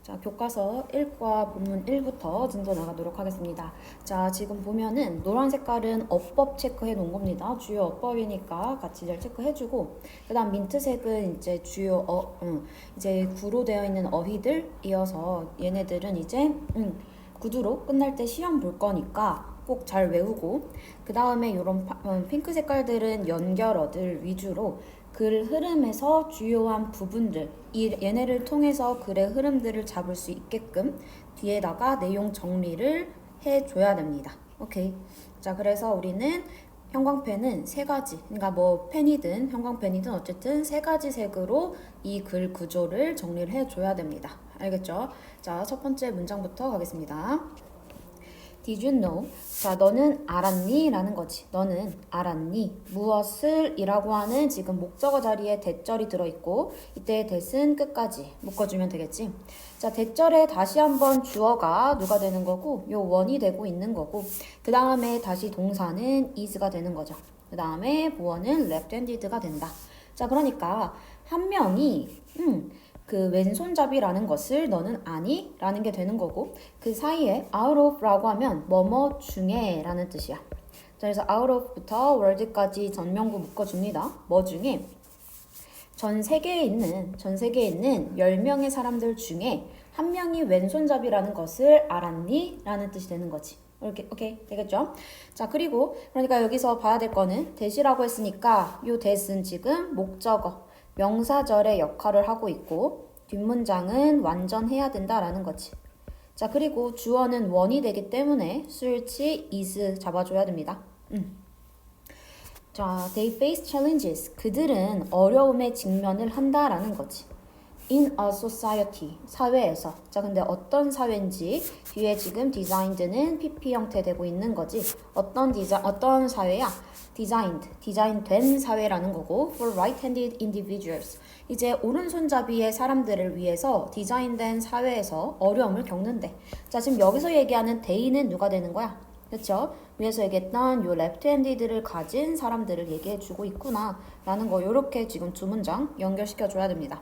자, 교과서 1과 본문 1부터 진도 나가도록 하겠습니다. 자, 지금 보면은 노란 색깔은 어법 체크해 놓은 겁니다. 주요 어법이니까 같이 잘 체크해주고, 그 다음 민트색은 이제 주요 이제 구로 되어 있는 어휘들 이어서 얘네들은 이제 구두로 끝날 때 시험 볼 거니까 꼭 잘 외우고, 그 다음에 이런 핑크 색깔들은 연결어들 위주로 글 흐름에서 주요한 부분들, 얘네를 통해서 글의 흐름들을 잡을 수 있게끔 뒤에다가 내용 정리를 해줘야 됩니다. 오케이. 자, 그래서 우리는 형광펜은 세 가지, 그러니까 뭐 펜이든 형광펜이든 어쨌든 세 가지 색으로 이 글 구조를 정리를 해줘야 됩니다. 알겠죠? 자, 첫 번째 문장부터 가겠습니다. Did you know? 자, 너는 알았니? 라는 거지. 너는 알았니? 무엇을 이라고 하는 지금 목적어 자리에 대절이 들어있고, 이때 that은 끝까지 묶어주면 되겠지. 자, 대절에 다시 한번 주어가 누가 되는 거고, 요 원이 되고 있는 거고, 그 다음에 다시 동사는 is가 되는 거죠. 그 다음에 보어는 left-handed가 된다. 자, 그러니까 한 명이 그 왼손잡이라는 것을 너는 아니? 라는 게 되는 거고, 그 사이에 out of라고 하면 뭐뭐 중에 라는 뜻이야. 자, 그래서 out of부터 word까지 전명구 묶어줍니다. 뭐 중에? 전 세계에 있는 10명의 사람들 중에 한 명이 왼손잡이라는 것을 알았니? 라는 뜻이 되는 거지. 이렇게, 오케이, 되겠죠? 자, 그리고 그러니까 여기서 봐야 될 거는 that이라고 했으니까 요 that은 지금 목적어 명사절의 역할을 하고 있고, 뒷문장은 완전해야 된다라는 거지. 자, 그리고 주어는 원이 되기 때문에 수일치 is 잡아줘야 됩니다. 자, they face challenges. 그들은 어려움에 직면을 한다라는 거지. in a society, 사회에서. 자, 근데 어떤 사회인지 뒤에 지금 designed는 PP 형태 되고 있는 거지. 어떤 사회야? 디자인된 사회라는 거고, for right-handed individuals. 이제 오른손잡이의 사람들을 위해서 디자인된 사회에서 어려움을 겪는데. 자, 지금 여기서 얘기하는 they는 누가 되는 거야? 그렇죠? 위에서 얘기했던 요 left-handed를 가진 사람들을 얘기해주고 있구나 라는 거, 요렇게 지금 두 문장 연결시켜줘야 됩니다.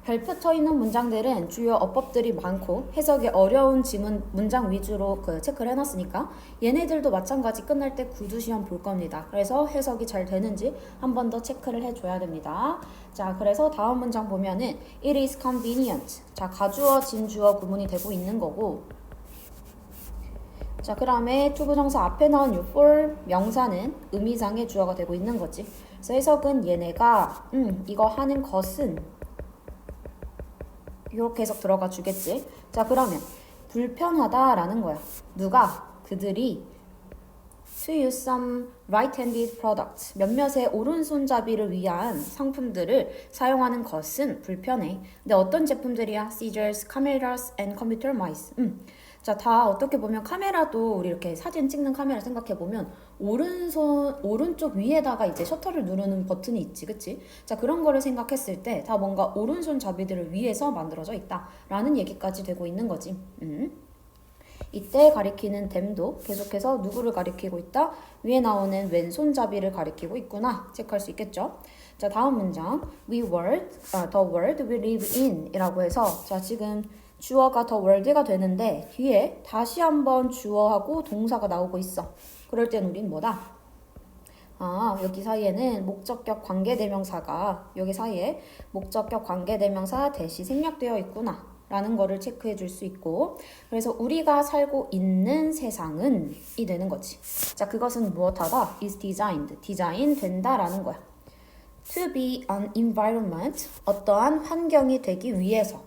별표 있는 문장들은 주요 어법들이 많고 해석이 어려운 지문 문장 위주로 체크를 해놨으니까 얘네들도 마찬가지 끝날 때 구두 시험 볼 겁니다. 그래서 해석이 잘 되는지 한 번 더 체크를 해줘야 됩니다. 자, 그래서 다음 문장 보면은 it is convenient. 자, 가주어, 진주어 구문이 되고 있는 거고, 자, 그 다음에 투부정사 앞에 나온 요 for 명사는 의미상의 주어가 되고 있는 거지. 그래서 해석은 얘네가 이거 하는 것은 이렇게 해석 들어가 주겠지. 자, 그러면 불편하다라는 거야. 누가? 그들이 to use some right-handed products. 몇몇의 오른손잡이를 위한 상품들을 사용하는 것은 불편해. 근데 어떤 제품들이야? Scissors, cameras, and computer mice. 자, 다 어떻게 보면 카메라도 우리 이렇게 사진 찍는 카메라 생각해보면 오른쪽 위에다가 이제 셔터를 누르는 버튼이 있지, 그치? 자, 그런 거를 생각했을 때 다 뭔가 오른손잡이들을 위해서 만들어져 있다 라는 얘기까지 되고 있는 거지. 이때 가리키는 them도 계속해서 누구를 가리키고 있다? 위에 나오는 왼손잡이를 가리키고 있구나 체크할 수 있겠죠? 자, 다음 문장 the world we live in 이라고 해서, 자, 지금 주어가 the world가 되는데 뒤에 다시 한번 주어하고 동사가 나오고 있어. 그럴 땐 우린 뭐다? 아, 여기 사이에는 목적격 관계대명사가 여기 사이에 목적격 관계대명사 대시 생략되어 있구나 라는 거를 체크해 줄 수 있고, 그래서 우리가 살고 있는 세상은 이 되는 거지. 자, 그것은 무엇하다? is designed, 디자인 된다 라는 거야. to be an environment, 어떠한 환경이 되기 위해서.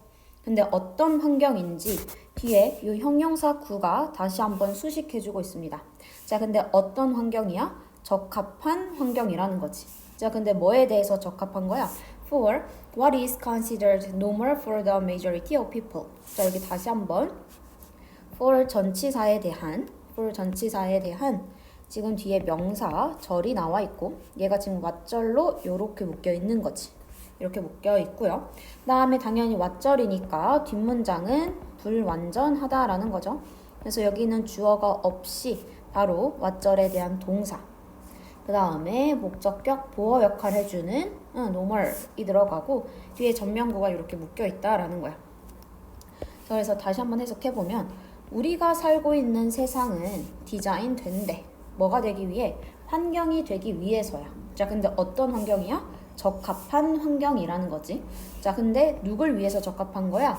근데 어떤 환경인지 뒤에 이 형용사 구가 다시 한번 수식해주고 있습니다. 자, 근데 어떤 환경이야? 적합한 환경이라는 거지. 자, 근데 뭐에 대해서 적합한 거야? For what is considered normal for the majority of people. 자, 여기 다시 한번 for 전치사에 대한 지금 뒤에 명사 절이 나와 있고, 얘가 지금 왓절로 요렇게 묶여 있는 거지. 이렇게 묶여 있고요. 그 다음에 당연히 왓절이니까 뒷문장은 불완전하다라는 거죠. 그래서 여기는 주어가 없이 바로 왓절에 대한 동사, 그 그 다음에 목적격 보어 역할 해주는 normal이 들어가고 뒤에 전명구가 이렇게 묶여 있다라는 거야. 그래서 다시 한번 해석해보면 우리가 살고 있는 세상은 디자인 된대. 뭐가 되기 위해? 환경이 되기 위해서야. 자, 근데 어떤 환경이야? 적합한 환경이라는 거지. 자, 근데 누굴 위해서 적합한 거야?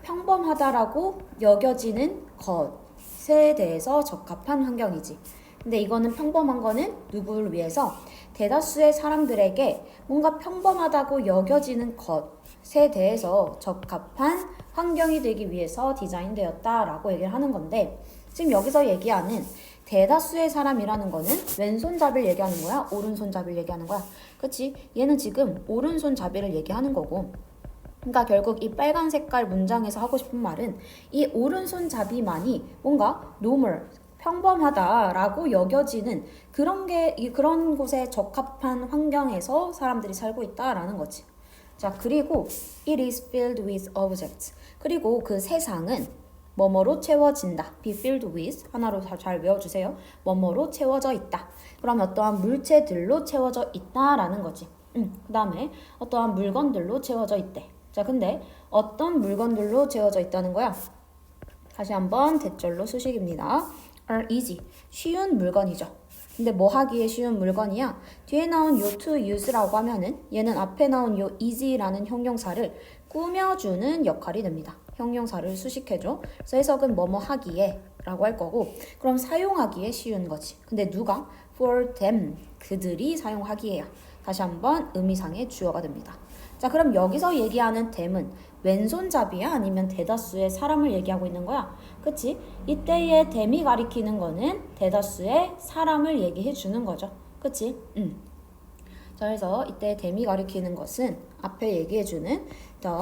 평범하다라고 여겨지는 것에 대해서 적합한 환경이지. 근데 이거는 평범한 거는 누구를 위해서? 대다수의 사람들에게 뭔가 평범하다고 여겨지는 것에 대해서 적합한 환경이 되기 위해서 디자인되었다라고 얘기를 하는 건데 지금 여기서 얘기하는 대다수의 사람이라는 거는 왼손잡이를 얘기하는 거야? 오른손잡이를 얘기하는 거야? 그치? 얘는 지금 오른손잡이를 얘기하는 거고 그러니까 결국 이 빨간 색깔 문장에서 하고 싶은 말은 이 오른손잡이만이 뭔가 normal, 평범하다라고 여겨지는 그런 곳에 적합한 환경에서 사람들이 살고 있다라는 거지. 자, 그리고 it is filled with objects. 그리고 그 세상은 뭐뭐로 채워진다. be filled with 하나로 잘 외워주세요. 뭐뭐로 채워져 있다. 그럼 어떠한 물체들로 채워져 있다라는 거지. 그 다음에 어떠한 물건들로 채워져 있대. 자, 근데 어떤 물건들로 채워져 있다는 거야? 다시 한번 대절로 수식입니다. are easy. 쉬운 물건이죠. 근데 뭐 하기에 쉬운 물건이야? 뒤에 나온 요 to use라고 하면은 얘는 앞에 나온 요 easy라는 형용사를 꾸며주는 역할이 됩니다. 형용사를 수식해줘. 그래서 해석은 뭐뭐 하기에 라고 할 거고 그럼 사용하기에 쉬운 거지. 근데 누가? for them. 그들이 사용하기에야. 다시 한번 의미상의 주어가 됩니다. 자, 그럼 여기서 얘기하는 them은 왼손잡이야? 아니면 대다수의 사람을 얘기하고 있는 거야? 그치? 이때의 them이 가리키는 거는 대다수의 사람을 얘기해 주는 거죠. 그치? 자, 그래서 이때 them이 가리키는 것은 앞에 얘기해 주는 the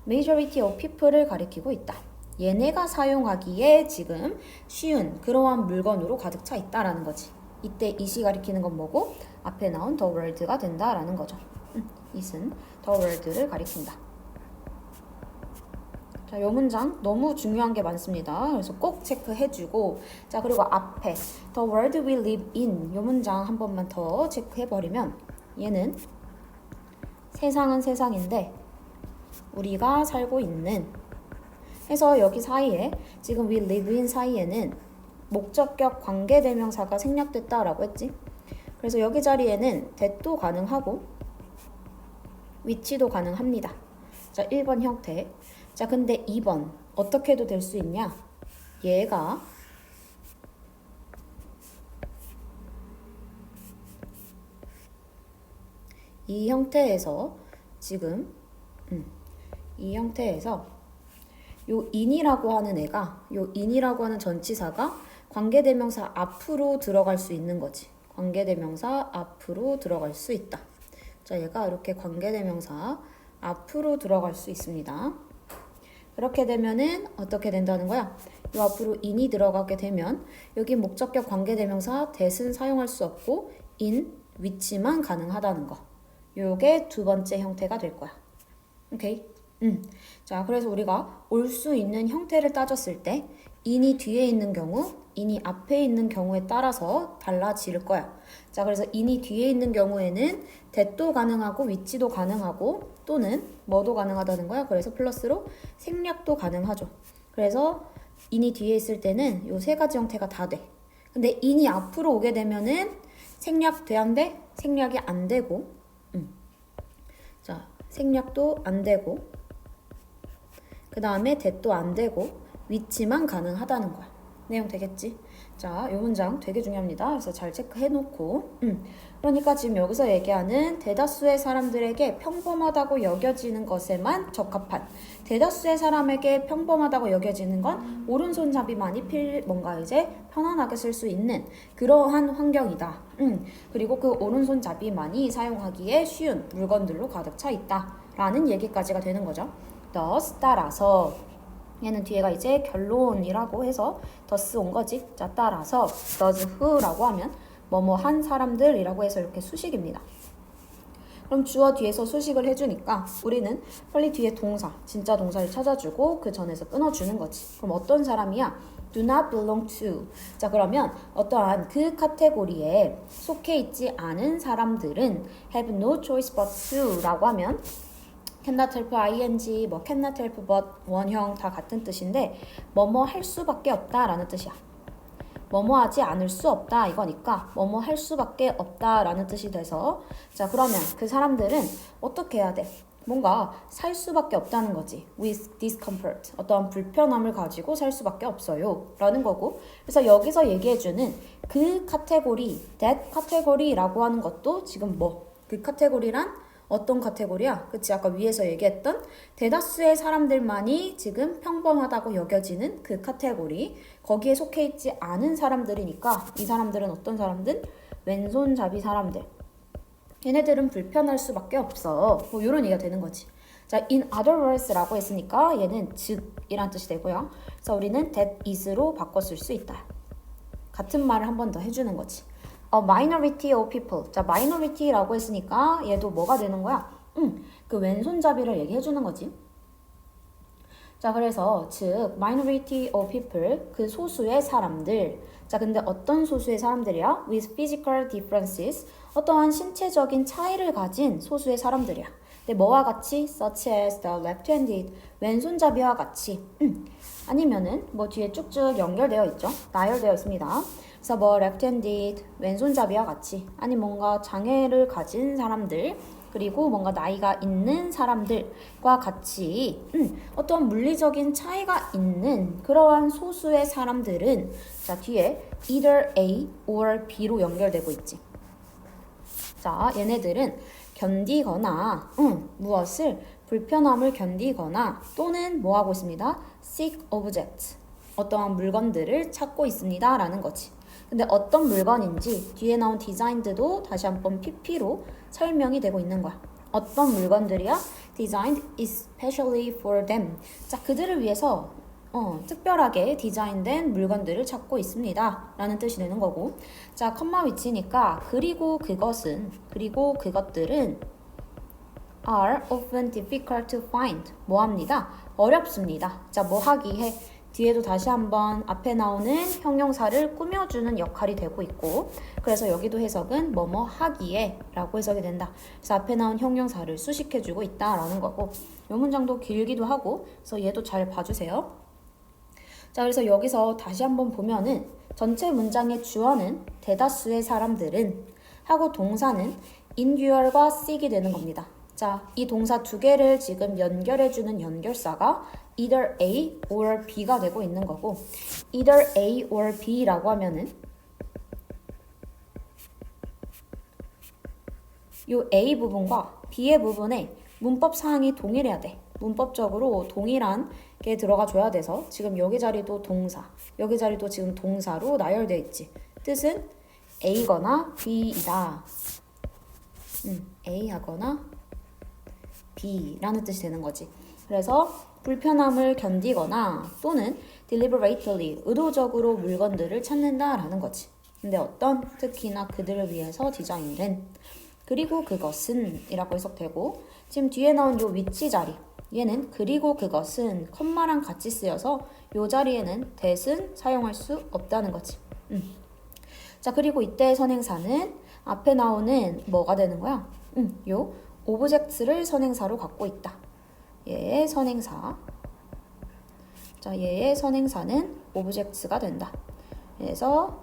majority of people을 가리키고 있다. 얘네가 사용하기에 지금 쉬운 그러한 물건으로 가득 차 있다라는 거지. 이때 it이 가리키는 건 뭐고? 앞에 나온 the world가 된다라는 거죠. it은 the world를 가리킨다. 자, 이 문장 너무 중요한 게 많습니다. 그래서 꼭 체크해주고 자, 그리고 앞에 the world we live in 이 문장 한 번만 더 체크해버리면 얘는 세상은 세상인데 우리가 살고 있는 해서 여기 사이에 지금 we live in 사이에는 목적격 관계대명사가 생략됐다라고 했지. 그래서 여기 자리에는 that도 가능하고 위치도 가능합니다. 자, 1번 형태. 자, 근데 2번 어떻게 해도 될 수 있냐? 얘가 이 형태에서 지금 이 형태에서 요 in이라고 하는 애가 요 in이라고 하는 전치사가 관계대명사 앞으로 들어갈 수 있는 거지. 관계대명사 앞으로 들어갈 수 있다. 자, 얘가 이렇게 관계대명사 앞으로 들어갈 수 있습니다. 그렇게 되면은 어떻게 된다는 거야? 이 앞으로 in이 들어가게 되면 여기 목적격 관계대명사 that은 사용할 수 없고 in, which만 가능하다는 거. 요게 두 번째 형태가 될 거야. 오케이? 자, 그래서 우리가 올 수 있는 형태를 따졌을 때 in이 뒤에 있는 경우, in이 앞에 있는 경우에 따라서 달라질 거야. 자, 그래서 in이 뒤에 있는 경우에는 that도 가능하고 위치도 가능하고 또는 뭐도 가능하다는 거야. 그래서 플러스로 생략도 가능하죠. 그래서 in이 뒤에 있을 때는 요 세 가지 형태가 다 돼. 근데 in이 앞으로 오게 되면은 생략 돼 안 돼? 생략이 안 되고 자, 생략도 안 되고 그 다음에 that도 안 되고 위치만 가능하다는 거야. 내용 되겠지? 자, 이 문장 되게 중요합니다. 그래서 잘 체크해 놓고 그러니까 지금 여기서 얘기하는 대다수의 사람들에게 평범하다고 여겨지는 것에만 적합한 대다수의 사람에게 평범하다고 여겨지는 건 오른손잡이만이 뭔가 이제 편안하게 쓸 수 있는 그러한 환경이다. 그리고 그 오른손잡이만이 사용하기에 쉬운 물건들로 가득 차 있다 라는 얘기까지가 되는 거죠. thus 따라서 얘는 뒤에가 이제 결론이라고 해서 thus 온 거지. 자, 따라서 does who라고 하면 뭐뭐 한 사람들이라고 해서 이렇게 수식입니다. 그럼 주어 뒤에서 수식을 해주니까 우리는 빨리 뒤에 동사, 진짜 동사를 찾아주고 그 전에서 끊어주는 거지. 그럼 어떤 사람이야? do not belong to. 자, 그러면 어떠한 그 카테고리에 속해 있지 않은 사람들은 have no choice but to 라고 하면 cannot help ing, 뭐 cannot help but 원형 다 같은 뜻인데 뭐뭐 할 수밖에 없다라는 뜻이야. 뭐뭐 하지 않을 수 없다 이거니까 뭐뭐 할 수밖에 없다라는 뜻이 돼서 자, 그러면 그 사람들은 어떻게 해야 돼? 뭔가 살 수밖에 없다는 거지. with discomfort. 어떠한 불편함을 가지고 살 수밖에 없어요. 라는 거고. 그래서 여기서 얘기해주는 그 카테고리, that 카테고리라고 하는 것도 지금 뭐? 그 카테고리란 어떤 카테고리야? 그치? 아까 위에서 얘기했던 대다수의 사람들만이 지금 평범하다고 여겨지는 그 카테고리. 거기에 속해 있지 않은 사람들이니까 이 사람들은 어떤 사람들? 왼손잡이 사람들. 얘네들은 불편할 수밖에 없어. 뭐 이런 얘기가 되는 거지. 자, in other words라고 했으니까 얘는 즉이란 뜻이 되고요. 그래서 우리는 that is로 바꿨을 수 있다. 같은 말을 한 번 더 해주는 거지. A minority of people. 자, minority라고 했으니까 얘도 뭐가 되는 거야? 그 왼손잡이를 얘기해주는 거지. 자, 그래서 즉 minority of people 그 소수의 사람들. 자, 근데 어떤 소수의 사람들이야? with physical differences 어떠한 신체적인 차이를 가진 소수의 사람들이야. 근데 뭐와 같이? such as the left-handed 왼손잡이와 같이. 아니면은 뭐 뒤에 쭉쭉 연결되어 있죠. 나열되어 있습니다. 그래서 뭐 left-handed 왼손잡이와 같이 아니 뭔가 장애를 가진 사람들 그리고 뭔가 나이가 있는 사람들과 같이 어떤 물리적인 차이가 있는 그러한 소수의 사람들은 자 뒤에 either A or B로 연결되고 있지. 자 얘네들은 견디거나 무엇을 불편함을 견디거나 또는 뭐 하고 있습니다. seek object 어떠한 물건들을 찾고 있습니다 라는 거지. 근데 어떤 물건인지 뒤에 나온 designed도 다시 한번 PP로 설명이 되고 있는 거야. 어떤 물건들이야? designed especially for them. 자, 그들을 위해서 특별하게 디자인된 물건들을 찾고 있습니다. 라는 뜻이 되는 거고. 자, 컴마 위치니까 그리고 그것은 그리고 그것들은 are often difficult to find. 뭐 합니다? 어렵습니다. 자, 뭐 하기에 뒤에도 다시 한번 앞에 나오는 형용사를 꾸며주는 역할이 되고 있고 그래서 여기도 해석은 뭐뭐 하기에 라고 해석이 된다. 그래서 앞에 나온 형용사를 수식해주고 있다라는 거고 이 문장도 길기도 하고 그래서 얘도 잘 봐주세요. 자 그래서 여기서 다시 한번 보면은 전체 문장의 주어는 대다수의 사람들은 하고 동사는 인듀얼과 seek이 되는 겁니다. 자, 이 동사 두 개를 지금 연결해주는 연결사가 either A or B가 되고 있는 거고 either A or B라고 하면은 이 A 부분과 B의 부분에 문법 사항이 동일해야 돼. 문법적으로 동일한 게 들어가 줘야 돼서 지금 여기 자리도 동사, 여기 자리도 지금 동사로 나열되어 있지. 뜻은 A거나 B이다. A 하거나 B라는 뜻이 되는 거지. 그래서 불편함을 견디거나 또는 deliberately 의도적으로 물건들을 찾는다라는 거지. 근데 어떤 특히나 그들을 위해서 디자인된 그리고 그것은 이라고 해석되고 지금 뒤에 나온 요 위치 자리 얘는 그리고 그것은 컴마랑 같이 쓰여서 요 자리에는 that은 사용할 수 없다는 거지. 자 그리고 이때 선행사는 앞에 나오는 뭐가 되는 거야? 요 오브젝트를 선행사로 갖고 있다. 얘의 선행사. 자, 얘의 선행사는 오브젝트가 된다. 그래서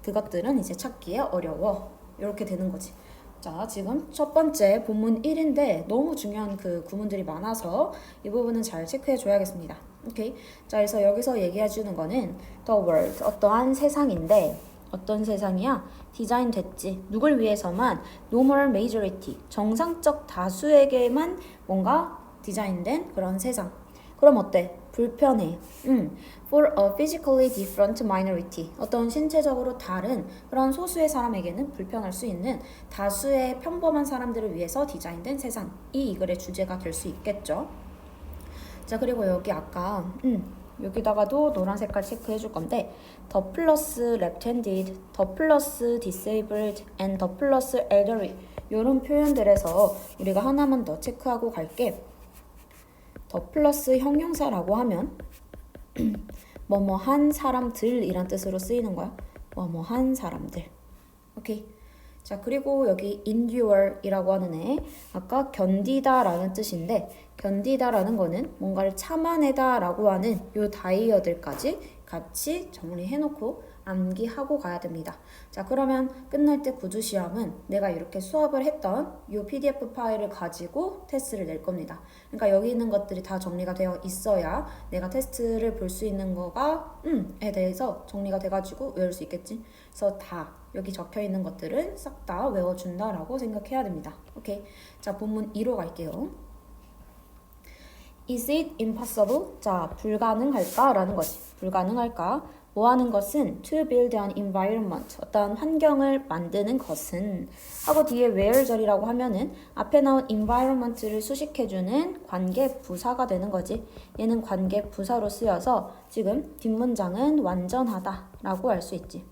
그것들은 이제 찾기에 어려워. 이렇게 되는 거지. 자, 지금 첫 번째 본문 1인데 너무 중요한 그 구문들이 많아서 이 부분은 잘 체크해 줘야겠습니다. 오케이. 자, 그래서 여기서 얘기해 주는 거는 the world, 어떠한 세상인데 어떤 세상이야? 디자인 됐지. 누굴 위해서만? normal majority. 정상적 다수에게만 뭔가 디자인된 그런 세상. 그럼 어때? 불편해. For a physically different minority. 어떤 신체적으로 다른 그런 소수의 사람에게는 불편할 수 있는 다수의 평범한 사람들을 위해서 디자인된 세상이 이 글의 주제가 될 수 있겠죠. 자, 그리고 여기 아까 여기다가도 노란 색깔 체크해 줄 건데 the plus left-handed, the plus disabled, and the plus elderly 이런 표현들에서 우리가 하나만 더 체크하고 갈게. the plus 형용사라고 하면 뭐뭐한 사람들이란 뜻으로 쓰이는 거야. 뭐뭐한 사람들. 오케이. 자, 그리고 여기 endure이라고 하는 애, 아까 견디다라는 뜻인데 견디다라는 거는 뭔가를 참아내다라고 하는 요 다이어들까지 같이 정리해놓고 암기하고 가야 됩니다. 자, 그러면 끝날 때 구두 시험은 내가 이렇게 수업을 했던 요 PDF 파일을 가지고 테스트를 낼 겁니다. 그러니까 여기 있는 것들이 다 정리가 되어 있어야 내가 테스트를 볼 수 있는 거가 에 대해서 정리가 돼가지고 외울 수 있겠지. 그래서 다 여기 적혀 있는 것들은 싹 다 외워준다라고 생각해야 됩니다. 오케이. 자, 본문 2로 갈게요. Is it impossible? 자, 불가능할까? 라는 거지. 불가능할까? 뭐 하는 것은 to build an environment, 어떤 환경을 만드는 것은 하고 뒤에 where절이라고 하면은 앞에 나온 environment를 수식해주는 관계 부사가 되는 거지. 얘는 관계 부사로 쓰여서 지금 뒷문장은 완전하다라고 할 수 있지.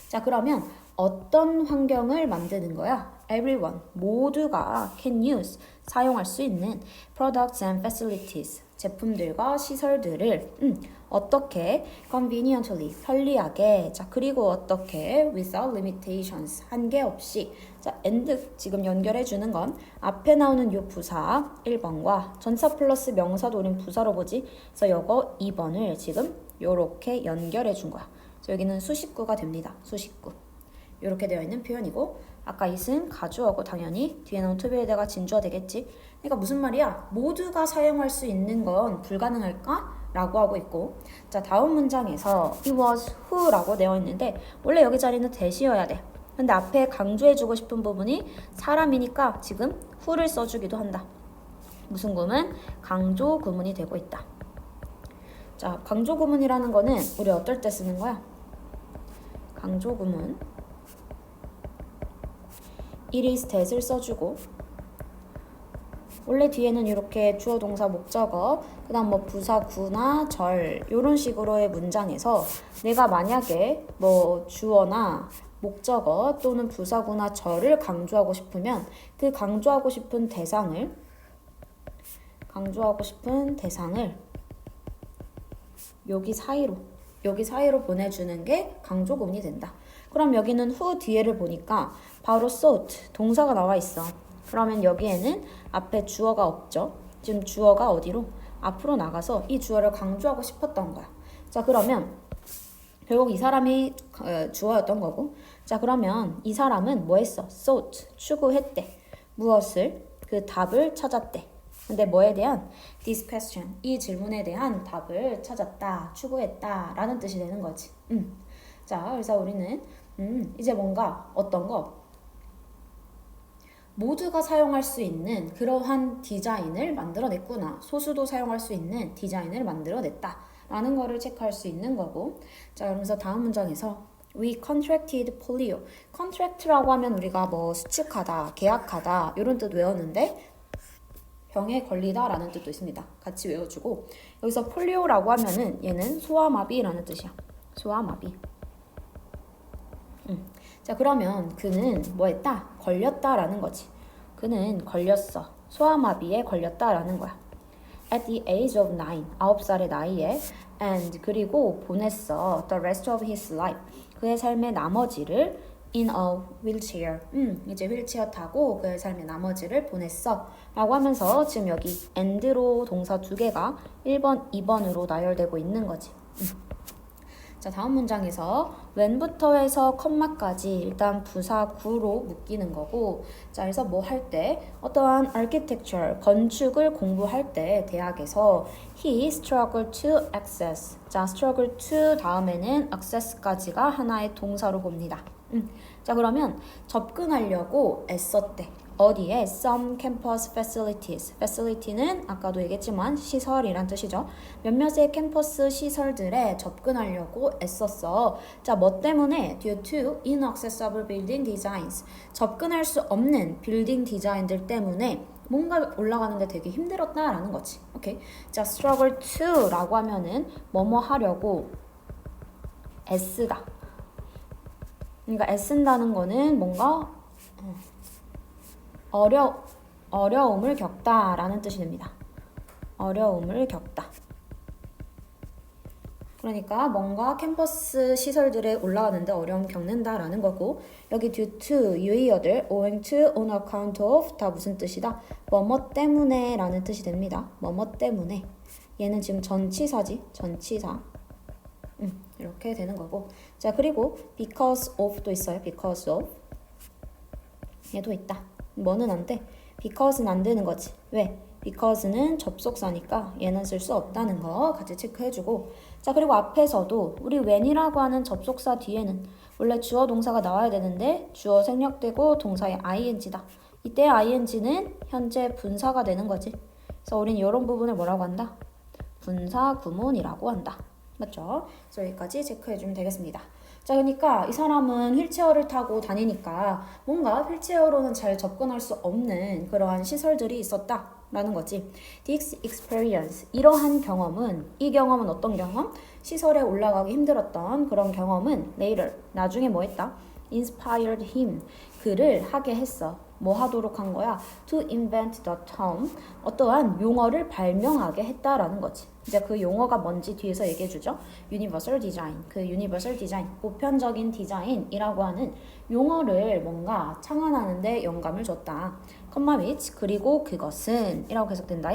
자, 그러면 어떤 환경을 만드는 거야? Everyone, 모두가 can use, 사용할 수 있는 products and facilities, 제품들과 시설들을 어떻게 conveniently, 편리하게, 자, 그리고 어떻게 without limitations, 한계 없이. 자, and 지금 연결해 주는 건 앞에 나오는 요 부사 1번과 전사 플러스 명사 돌인 부사로 보지. 그래서 요거 2번을 지금 요렇게 연결해 준 거야. 그래서 여기는 수식구가 됩니다. 수식구. 이렇게 되어 있는 표현이고, 아까 is은 가주어고 당연히 뒤에 나온 to build가 진주어 되겠지. 그러니까 무슨 말이야? 모두가 사용할 수 있는 건 불가능할까? 라고 하고 있고, 자, 다음 문장에서 it was who라고 되어 있는데 원래 여기 자리는 대시여야 돼. 근데 앞에 강조해주고 싶은 부분이 사람이니까 지금 who를 써주기도 한다. 무슨 구문? 강조 구문이 되고 있다. 자, 강조 구문이라는 거는 우리 어떨 때 쓰는 거야? 강조 구문 it is that을 써주고, 원래 뒤에는 이렇게 주어 동사 목적어 그 다음 뭐 부사 구나 절 이런 식으로의 문장에서 내가 만약에 뭐 주어나 목적어 또는 부사구나 절을 강조하고 싶으면 그 강조하고 싶은 대상을 여기 사이로 보내주는 게 강조 구문이 된다. 그럼 여기는 who 뒤에를 보니까 바로 sought 동사가 나와 있어. 그러면 여기에는 앞에 주어가 없죠. 지금 주어가 어디로? 앞으로 나가서 이 주어를 강조하고 싶었던 거야. 자, 그러면 결국 이 사람이 주어였던 거고, 자, 그러면 이 사람은 뭐 했어? sought 추구했대. 무엇을? 그 답을 찾았대. 근데 뭐에 대한? this question, 이 질문에 대한 답을 찾았다, 추구했다 라는 뜻이 되는 거지. 자, 그래서 우리는 이제 뭔가 어떤 거? 모두가 사용할 수 있는 그러한 디자인을 만들어냈구나. 소수도 사용할 수 있는 디자인을 만들어냈다 라는 거를 체크할 수 있는 거고, 자, 그러면서 다음 문장에서 We contracted polio. contract라고 하면 우리가 뭐 수축하다, 계약하다 이런 뜻 외웠는데 병에 걸리다 라는 뜻도 있습니다. 같이 외워주고, 여기서 폴리오라고 하면은 얘는 소아마비라는 뜻이야. 소아마비. 자, 그러면 그는 뭐 했다? 걸렸다라는 거지. 그는 걸렸어. 소아마비에 걸렸다라는 거야. At the age of 9, 9살의 나이에, and 그리고 보냈어. The rest of his life, 그의 삶의 나머지를 in a wheelchair. 이제 휠체어 타고 그의 삶의 나머지를 보냈어. 라고 하면서 지금 여기 and로 동사 두 개가 1번, 2번으로 나열되고 있는 거지. 자, 다음 문장에서 when부터 해서 컴마까지 일단 부사 구로 묶이는 거고, 자, 그래서 뭐 할 때 어떠한 architecture, 건축을 공부할 때 대학에서 he struggled to access. 자, struggle to 다음에는 access까지가 하나의 동사로 봅니다. 자, 그러면 접근하려고 애썼대. 어디에? Some campus facilities. facility는 아까도 얘기했지만 시설이란 뜻이죠. 몇몇의 캠퍼스 시설들에 접근하려고 애썼어. 자, 뭐 때문에? Due to inaccessible building designs. 접근할 수 없는 빌딩 디자인들 때문에 뭔가 올라가는데 되게 힘들었다라는 거지. 오케이. 자, struggle to라고 하면은 뭐뭐 하려고 애쓰다. 그러니까 애쓴다는 거는 뭔가 어려움을 겪다라는 뜻이 됩니다. 어려움을 겪다. 그러니까 뭔가 캠퍼스 시설들에 올라가는데 어려움 겪는다라는 거고 여기 due to, 유의어들 owing to, on account of 다 무슨 뜻이다? 뭐뭐 때문에 라는 뜻이 됩니다. 뭐뭐 때문에 얘는 지금 전치사지. 전치사 이렇게 되는 거고 자 그리고 because of도 있어요. because of 얘도 있다. 뭐는 안 돼? because는 안 되는 거지. 왜? because는 접속사니까 얘는 쓸 수 없다는 거 같이 체크해주고 자 그리고 앞에서도 우리 when이라고 하는 접속사 뒤에는 원래 주어 동사가 나와야 되는데 주어 생략되고 동사의 ing다. 이때 ing는 현재 분사가 되는 거지. 그래서 우린 이런 부분을 뭐라고 한다? 분사 구문이라고 한다. 맞죠? 그래서 여기까지 체크해주면 되겠습니다. 자, 그러니까 이 사람은 휠체어를 타고 다니니까 뭔가 휠체어로는 잘 접근할 수 없는 그러한 시설들이 있었다라는 거지. This experience, 이러한 경험은, 이 경험은 어떤 경험? 시설에 올라가기 힘들었던 그런 경험은 later, 나중에 뭐 했다? Inspired him, 그를 하게 했어. 뭐 하도록 한 거야? To invent the term, 어떠한 용어를 발명하게 했다라는 거지. 이제 그 용어가 뭔지 뒤에서 얘기해 주죠. Universal Design, 그 Universal Design, 보편적인 디자인이라고 하는 용어를 뭔가 창안하는데 영감을 줬다. 컴마 which, 그리고 그것은 이라고 해석된다.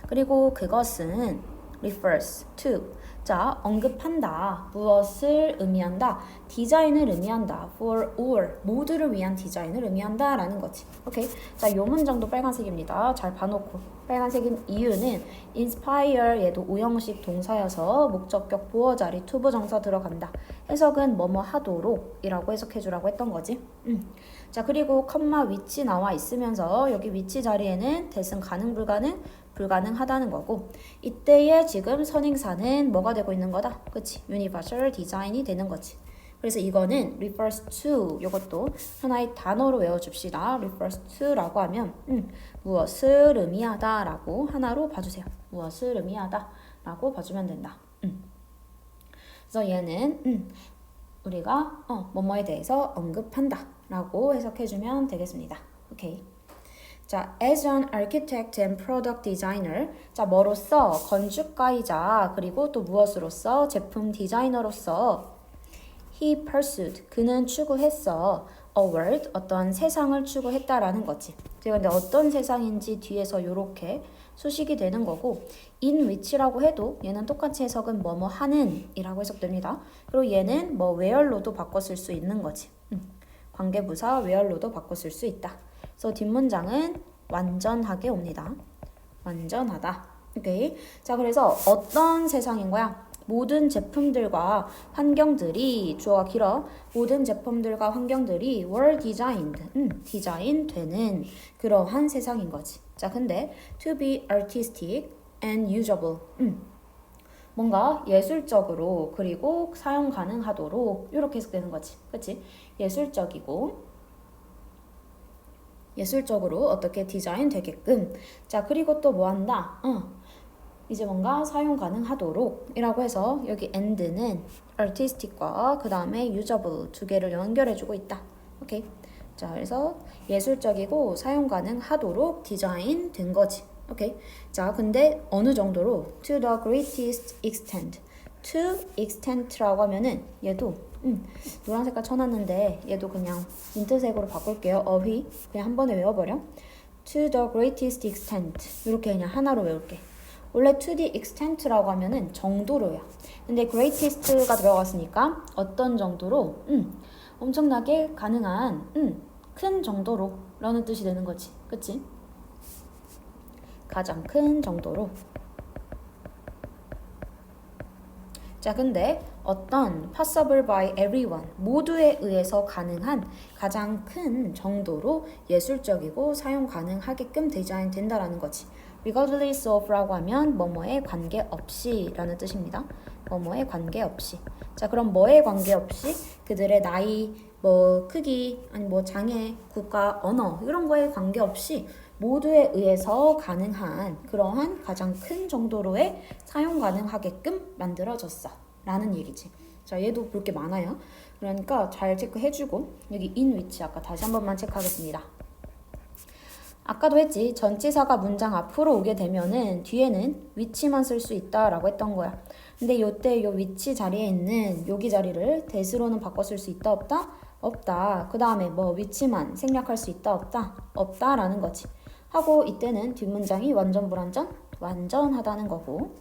그리고 그것은 refers to, 자, 언급한다. 무엇을 의미한다? 디자인을 의미한다. for all, 모두를 위한 디자인을 의미한다 라는 거지. 오케이. 자, 요 문장도 빨간색입니다. 잘 봐놓고. 빨간색인 이유는 inspire, 얘도 우형식 동사여서 목적격 보어 자리 투부정사 들어간다. 해석은 뭐뭐 하도록 이라고 해석해주라고 했던 거지. 자, 그리고 컴마 위치 나와 있으면서 여기 위치 자리에는 대승 가능 불가능 불가능하다는 거고 이때의 지금 선행사는 뭐가 되고 있는 거다? 그치? Universal Design이 되는 거지. 그래서 이거는 refers to, 이것도 하나의 단어로 외워줍시다. refers to라고 하면 무엇을 의미하다 라고 하나로 봐주세요. 무엇을 의미하다 라고 봐주면 된다. 그래서 얘는 우리가 뭐뭐에 대해서 언급한다 라고 해석해주면 되겠습니다. 오케이. 자, as an architect and product designer, 자, 뭐로서? 건축가이자 그리고 또 무엇으로서? 제품 디자이너로서 he pursued, 그는 추구했어. a world, 어떤 세상을 추구했다라는 거지. 근데 어떤 세상인지 뒤에서 이렇게 수식이 되는 거고 in which라고 해도 얘는 똑같이 해석은 뭐뭐 하는 이라고 해석됩니다. 그리고 얘는 뭐 where로도 바꿔 쓸 수 있는 거지. 관계부사 where로도 바꿔 쓸 수 있다. 그래서 뒷문장은 완전하게 옵니다. 완전하다. 오케이. 자, 그래서 어떤 세상인 거야? 모든 제품들과 환경들이, 주어가 길어. 모든 제품들과 환경들이 were designed, 디자인되는 그러한 세상인 거지. 자, 근데 to be artistic and usable, 뭔가 예술적으로 그리고 사용 가능하도록 이렇게 해석되는 거지. 그치? 예술적으로 어떻게 디자인 되게끔. 자, 그리고 또 뭐 한다? 이제 뭔가 사용 가능하도록 이라고 해서 여기 and는 artistic과 그 다음에 usable 두 개를 연결해주고 있다. 오케이. 자, 그래서 예술적이고 사용 가능하도록 디자인 된 거지. 오케이. 자, 근데 어느 정도로 to the greatest extent. to extent라고 하면은 얘도 노란 색깔 쳐놨는데 얘도 그냥 민트색으로 바꿀게요. 어휘 그냥 한 번에 외워버려. to the greatest extent 이렇게 그냥 하나로 외울게. 원래 to the extent라고 하면은 정도로야. 근데 greatest가 들어갔으니까 어떤 정도로 엄청나게 가능한 큰 정도로 라는 뜻이 되는 거지. 그치? 가장 큰 정도로. 자, 근데 어떤 possible by everyone, 모두에 의해서 가능한 가장 큰 정도로 예술적이고 사용 가능하게끔 디자인 된다라는 거지. regardless of라고 하면 뭐뭐에 관계없이 라는 뜻입니다. 뭐뭐에 관계없이. 자, 그럼 뭐에 관계없이? 그들의 나이, 뭐 크기, 아니 뭐 장애, 국가, 언어 이런 거에 관계없이 모두에 의해서 가능한 그러한 가장 큰 정도로의 사용 가능하게끔 만들어졌어 라는 얘기지. 자, 얘도 볼 게 많아요. 그러니까 잘 체크해주고 여기 in which 아까 다시 한 번만 체크하겠습니다. 아까도 했지. 전치사가 문장 앞으로 오게 되면은 뒤에는 위치만 쓸 수 있다라고 했던 거야. 근데 요때 요 위치 자리에 있는 여기 자리를 that으로는 바꿔 쓸 수 있다 없다? 없다. 그 다음에 뭐 위치만 생략할 수 있다 없다? 없다라는 거지. 하고 이때는 뒷문장이 완전 불완전? 완전하다는 거고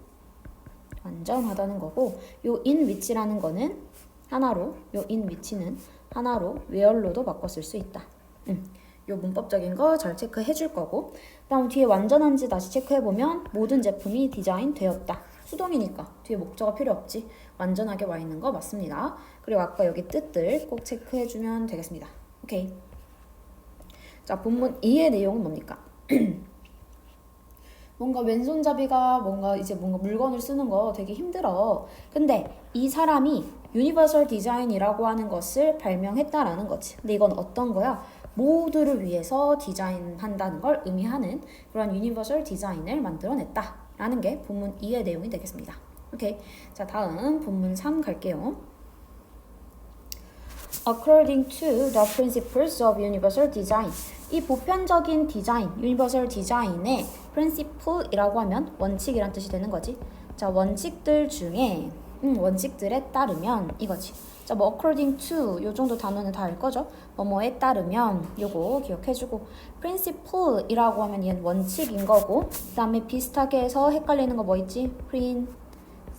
완전하다는 거고 요 in 위치라는 거는 하나로 요 in 위치는 하나로 where로도 바꿔 쓸 수 있다. 요 문법적인 거 잘 체크해 줄 거고 그다음 뒤에 완전한지 다시 체크해 보면 모든 제품이 디자인 되었다. 수동이니까 뒤에 목적어 필요 없지. 완전하게 와 있는 거 맞습니다. 그리고 아까 여기 뜻들 꼭 체크해 주면 되겠습니다. 오케이. 자, 본문 2의 내용은 뭡니까? 뭔가 왼손잡이가 뭔가 물건을 쓰는 거 되게 힘들어. 근데 이 사람이 유니버설 디자인이라고 하는 것을 발명했다라는 거지. 근데 이건 어떤 거야? 모두를 위해서 디자인한다는 걸 의미하는 그런 유니버설 디자인을 만들어냈다라는 게 본문 2의 내용이 되겠습니다. 오케이. 자, 다음 본문 3 갈게요. According to the principles of universal design. 이 보편적인 디자인, 유니버설 디자인의 principle이라고 하면 원칙이란 뜻이 되는 거지. 자, 원칙들 중에 원칙들에 따르면 이거지. 자, 뭐 according to 요 정도 단어는 다 알 거죠? 뭐뭐에 따르면 요거 기억해주고 principle이라고 하면 얘는 원칙인 거고 그 다음에 비슷하게 해서 헷갈리는 거 뭐 있지?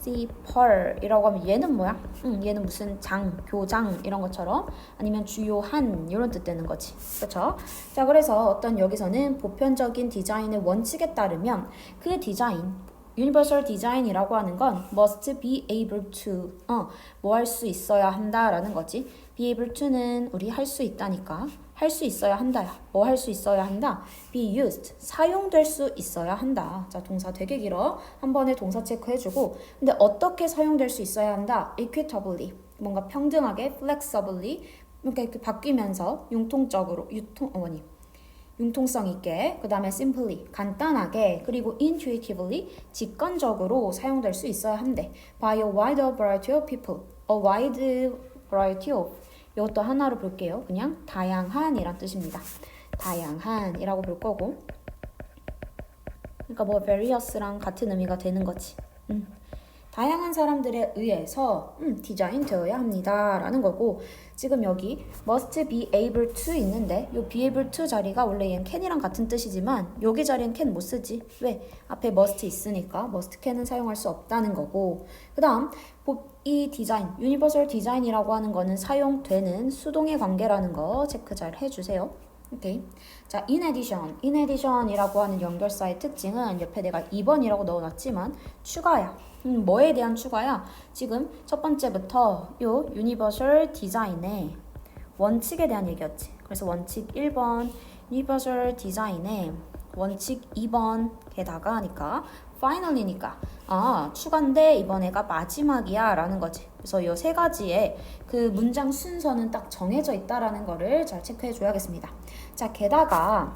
principal이라고 하면 얘는 뭐야? 얘는 무슨 장, 교장 이런 것처럼 아니면 주요한 이런 뜻 되는 거지. 그렇죠? 자, 그래서 어떤 여기서는 보편적인 디자인의 원칙에 따르면 그 디자인 유니버설 디자인이라고 하는 건 must be able to 뭐 할 수 있어야 한다라는 거지. be able to는 우리 할 수 있다니까 할 수 있어야 한다야. 뭐 할 수 있어야 한다? be used 사용될 수 있어야 한다. 자, 동사 되게 길어. 한 번에 동사 체크해주고 근데 어떻게 사용될 수 있어야 한다? equitably 뭔가 평등하게 flexibly 이렇게 바뀌면서 융통성 있게, 그 다음에 simply, 간단하게, 그리고 intuitively, 직관적으로 사용될 수 있어야 한대. by a wide variety of people. a wide variety of. 이것도 하나로 볼게요. 그냥 다양한이란 뜻입니다. 다양한이라고 볼 거고. 그러니까 뭐 various랑 같은 의미가 되는 거지. 다양한 사람들에 의해서 디자인 되어야 합니다 라는 거고 지금 여기 must be able to 있는데 요 be able to 자리가 원래 얘는 can이랑 같은 뜻이지만 여기 자리엔 can 못 쓰지. 왜? 앞에 must 있으니까 must can은 사용할 수 없다는 거고 그 다음 이 디자인, 유니버설 디자인이라고 하는 거는 사용되는 수동의 관계라는 거 체크 잘 해주세요. 오케이. 자, in addition이라고 하는 연결사의 특징은 옆에 내가 2번이라고 넣어놨지만 추가야. 뭐에 대한 추가야? 지금 첫 번째부터 요 유니버설 디자인의 원칙에 대한 얘기였지. 그래서 원칙 1번 유니버설 디자인의 원칙 2번 게다가 하니까 finally니까 추가인데 이번 애가 마지막이야 라는 거지. 그래서 요 세 가지의 그 문장 순서는 딱 정해져 있다라는 거를 잘 체크해 줘야겠습니다. 자, 게다가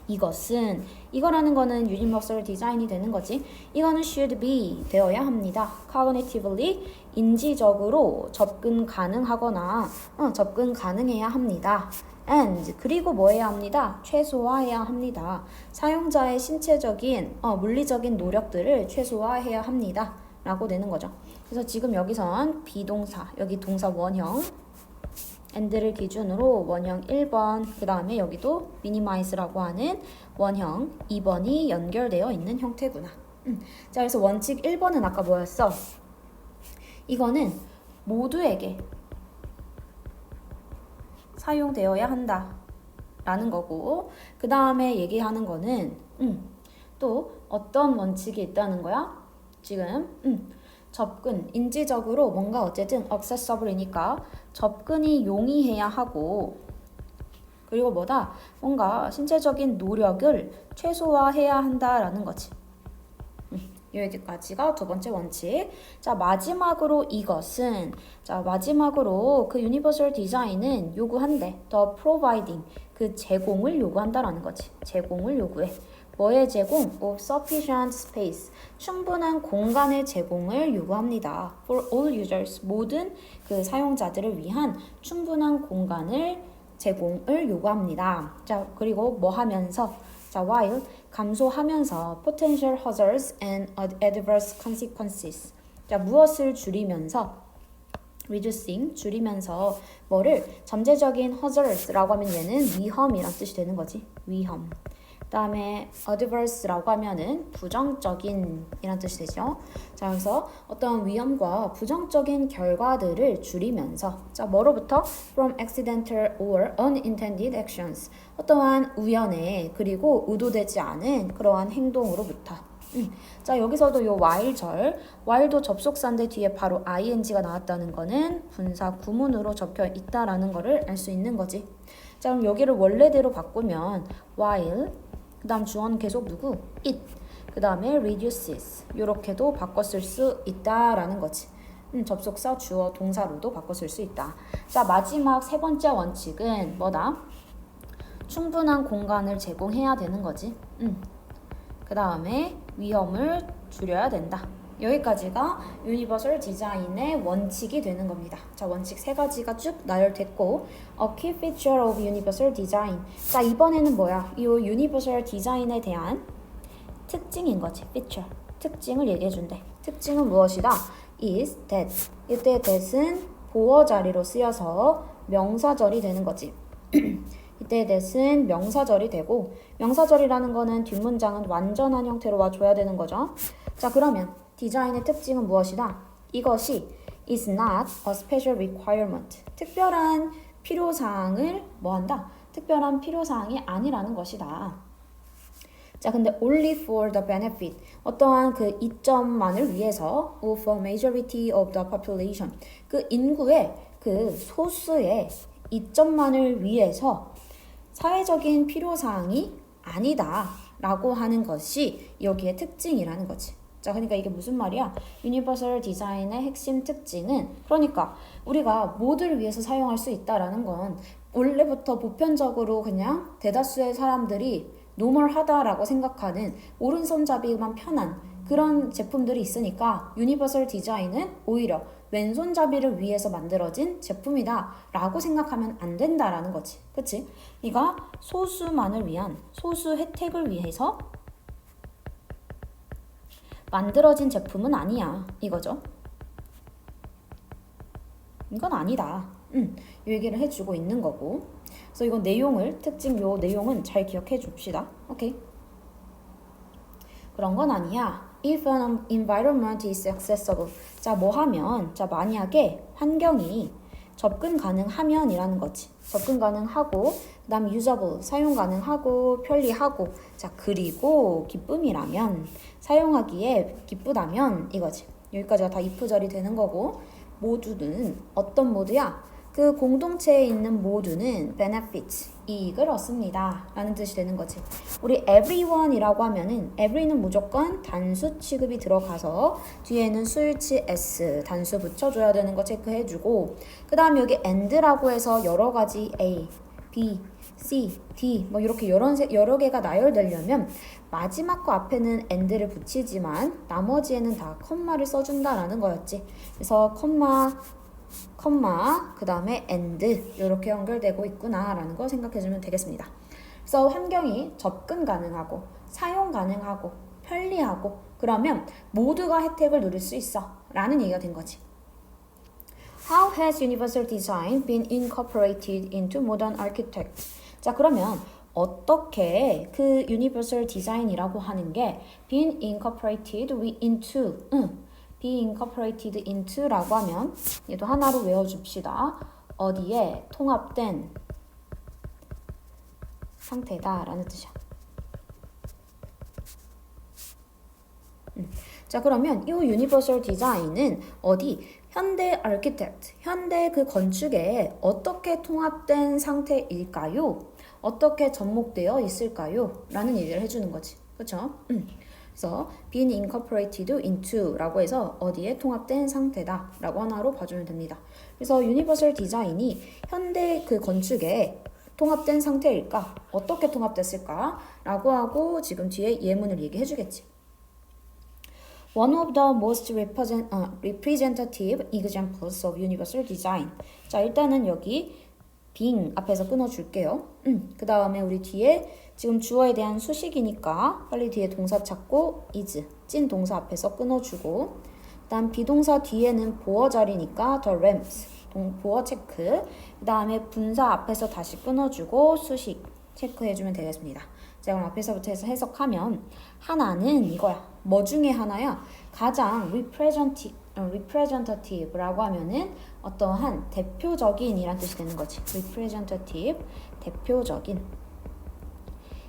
이거라는 거는 유니버설 디자인이 되는 거지. 이거는 should be 되어야 합니다. cognitively 인지적으로 접근 가능하거나 접근 가능해야 합니다. and 그리고 뭐 해야 합니다? 최소화해야 합니다. 사용자의 신체적인 물리적인 노력들을 최소화해야 합니다. 라고 되는 거죠. 그래서 지금 여기선 비동사, 여기 동사 원형 and를 기준으로 원형 1번, 그 다음에 여기도 minimize라고 하는 원형 2번이 연결되어 있는 형태구나. 자, 그래서 원칙 1번은 아까 뭐였어? 이거는 모두에게 사용되어야 한다 라는 거고 그 다음에 얘기하는 거는 또 어떤 원칙이 있다는 거야? 지금 접근, 인지적으로 뭔가 어쨌든 accessible이니까 접근이 용이해야 하고 그리고 뭐다? 뭔가 신체적인 노력을 최소화해야 한다라는 거지. 여기까지가 두 번째 원칙. 자, 마지막으로 마지막으로 그 유니버설 디자인은 요구한대. the providing, 그 제공을 요구한다라는 거지. 제공을 요구해. 뭐의 제공? of sufficient space, 충분한 공간의 제공을 요구합니다. for all users, 모든 그 사용자들을 위한 충분한 공간을 제공을 요구합니다. 자, 그리고 뭐 하면서? 자, while 감소하면서 potential hazards and adverse consequences. 자, 무엇을 줄이면서? reducing 줄이면서 뭐를 잠재적인 hazards라고 하면 얘는 위험이란 뜻이 되는 거지. 위험. 그다음에 adverse라고 하면은 부정적인 이란 뜻이 되죠. 자, 그래서 어떤 위험과 부정적인 결과들을 줄이면서 자, 뭐로부터 from accidental or unintended actions 어떠한 우연의 그리고 의도되지 않은 그러한 행동으로부터 자, 여기서도 요 while절, while도 접속사인데 뒤에 바로 ing가 나왔다는 거는 분사 구문으로 적혀 있다라는 거를 알 수 있는 거지. 자, 그럼 여기를 원래대로 바꾸면 while, 그 다음 주어는 계속 누구? it, 그 다음에 reduces 요렇게도 바꿨을 수 있다라는 거지. 접속사, 주어, 동사로도 바꿨을 수 있다. 자, 마지막 세 번째 원칙은 뭐다? 충분한 공간을 제공해야 되는 거지. 그 다음에 위험을 줄여야 된다. 여기까지가 유니버설 디자인의 원칙이 되는 겁니다. 자, 원칙 세 가지가 쭉 나열됐고 A key feature of universal design. 자, 이번에는 뭐야? 이 유니버설 디자인에 대한 특징인 거지. feature. 특징을 얘기해 준대. 특징은 무엇이다? is that. 이때 that은 보어 자리로 쓰여서 명사절이 되는 거지. 이때 that은 명사절이 되고 명사절이라는 거는 뒷문장은 완전한 형태로 와줘야 되는 거죠. 자, 그러면 디자인의 특징은 무엇이다? 이것이 is not a special requirement. 특별한 필요사항을 뭐한다? 특별한 필요사항이 아니라는 것이다. 자, 근데 only for the benefit. 어떠한 그 이점만을 위해서 of a majority of the population. 그 인구의 그 소수의 이점만을 위해서 사회적인 필요사항이 아니다 라고 하는 것이 여기의 특징이라는 거지. 자, 그러니까 이게 무슨 말이야? 유니버설 디자인의 핵심 특징은 그러니까 우리가 모두를 위해서 사용할 수 있다라는 건 원래부터 보편적으로 그냥 대다수의 사람들이 노멀하다라고 생각하는 오른손잡이만 편한 그런 제품들이 있으니까 유니버설 디자인은 오히려 왼손잡이를 위해서 만들어진 제품이다 라고 생각하면 안 된다라는 거지. 그치? 이가 소수만을 위한 소수 혜택을 위해서 만들어진 제품은 아니야 이거죠. 이건 아니다. 이 얘기를 해주고 있는 거고. 그래서 이거 내용을 특징 요 내용은 잘 기억해 줍시다. 오케이. 그런 건 아니야. If an environment is accessible. 자, 뭐 하면? 자, 만약에 환경이 접근 가능하면이라는 거지. 접근 가능하고, 그 다음 usable, 사용 가능하고, 편리하고, 자, 그리고 기쁨이라면, 사용하기에 기쁘다면 이거지. 여기까지가 다 if절이 되는 거고, 모두는 어떤 모두야? 그 공동체에 있는 모두는 benefits, 이익을 얻습니다 라는 뜻이 되는 거지. 우리 everyone이라고 하면은 every는 무조건 단수 취급이 들어가서 뒤에는 수일치 s 단수 붙여줘야 되는 거 체크해주고 그 다음 여기 and라고 해서 여러 가지 a, b, c, d 뭐 이렇게 여러 개가 나열되려면 마지막 거 앞에는 and를 붙이지만 나머지에는 다 컴마를 써준다라는 거였지. 그래서 컴마 그 다음에 and 이렇게 연결되고 있구나 라는 거 생각해주면 되겠습니다. 그래서 환경이 접근 가능하고 사용 가능하고 편리하고 그러면 모두가 혜택을 누릴 수 있어 라는 얘기가 된 거지. How has universal design been incorporated into modern architecture? 자, 그러면 어떻게 그 universal design이라고 하는 게 been incorporated into be incorporated into라고 하면 얘도 하나로 외워줍시다. 어디에 통합된 상태다라는 뜻이야. 자, 그러면 이 유니버설 디자인은 어디 현대 아키텍트, 현대 그 건축에 어떻게 통합된 상태일까요? 어떻게 접목되어 있을까요? 라는 얘기를 해주는 거지. 그렇죠? 그래서 been incorporated into 라고 해서 어디에 통합된 상태다 라고 하나로 봐주면 됩니다. 그래서 유니버설 디자인이 현대 그 건축에 통합된 상태일까? 어떻게 통합됐을까? 라고 하고 지금 뒤에 예문을 얘기해 주겠지. One of the most representative examples of universal design. 자, 일단은 여기 being 앞에서 끊어줄게요. 그 다음에 우리 뒤에 지금 주어에 대한 수식이니까 빨리 뒤에 동사 찾고 is, 찐 동사 앞에서 끊어주고 그 다음 비동사 뒤에는 보어 자리니까 the ramps, 보어 체크 그 다음에 분사 앞에서 다시 끊어주고 수식 체크해주면 되겠습니다. 자, 그럼 앞에서부터 해서 해석하면 하나는 이거야. 뭐 중에 하나야? 가장 representative라고 하면은 어떠한 대표적인 이란 뜻이 되는 거지. representative, 대표적인.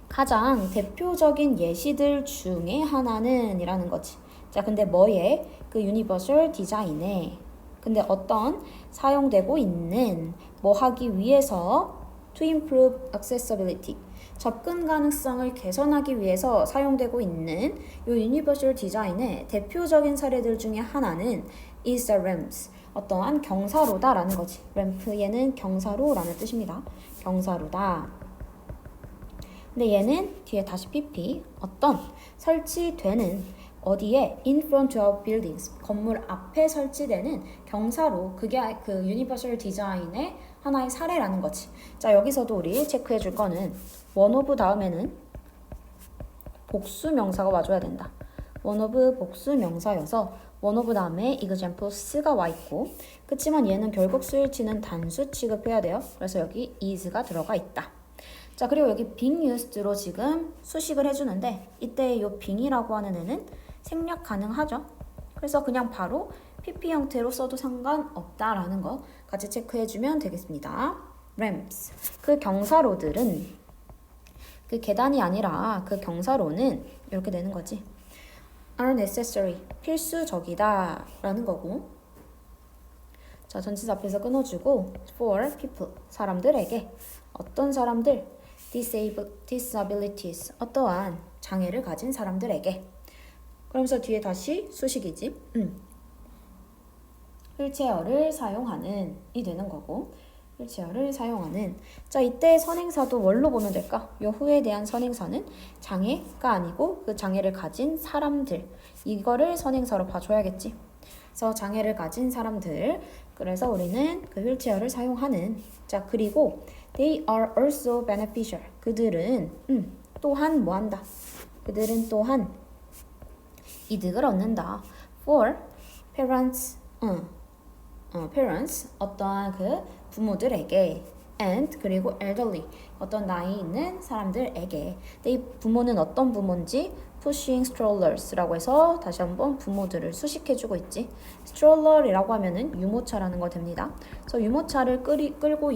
가장 대표적인 예시들 중에 하나는 이라는 거지. 자, 근데 뭐에? 그 유니버설 디자인에. 근데 어떤 사용되고 있는 뭐 하기 위해서 to improve accessibility. 접근 가능성을 개선하기 위해서 사용되고 있는 이 유니버설 디자인의 대표적인 사례들 중에 하나는 is the ramps. 어떠한 경사로다라는 거지. 램프에는 경사로라는 뜻입니다. 경사로다. 근데 얘는 뒤에 다시 pp 어떤 설치되는 어디에 in front of buildings 건물 앞에 설치되는 경사로 그게 그 유니버설 디자인의 하나의 사례라는 거지. 자, 여기서도 우리 체크해 줄 거는 one of 다음에는 복수 명사가 와줘야 된다. one of 복수 명사여서 one of 다음에 examples가 와 있고 그치만 얘는 결국 수일치는 단수 취급해야 돼요. 그래서 여기 is가 들어가 있다. 자, 그리고 여기 being used로 지금 수식을 해주는데 이때 요 being이라고 하는 애는 생략 가능하죠. 그래서 그냥 바로 pp 형태로 써도 상관없다라는 거 같이 체크해주면 되겠습니다. ramps. 그 경사로들은 그 계단이 아니라 그 경사로는 이렇게 되는 거지. are necessary. 필수적이다 라는 거고. 자, 전치사 앞에서 끊어주고 for people. 사람들에게. 어떤 사람들? disabilities. 어떠한 장애를 가진 사람들에게. 그러면서 뒤에 다시 수식이지. 휠체어를 사용하는 이 되는 거고 휠체어를 사용하는. 자, 이때 선행사도 뭘로 보면 될까? 요 후에 대한 선행사는 장애가 아니고 그 장애를 가진 사람들 이거를 선행사로 봐줘야겠지. 그래서 장애를 가진 사람들. 그래서 우리는 그 휠체어를 사용하는. 자, 그리고 they are also beneficial. 그들은 또한 뭐한다? 그들은 또한 이득을 얻는다. for parents, parents 어떠한 그 부모들에게 and 그리고 elderly 어떤 나이 있는 사람들에게. 근데 이 부모는 어떤 부모인지 pushing strollers라고 해서 다시 한번 부모들을 수식해주고 있지. stroller이라고 하면은 유모차라는 거 됩니다. 그래서 유모차를 끌고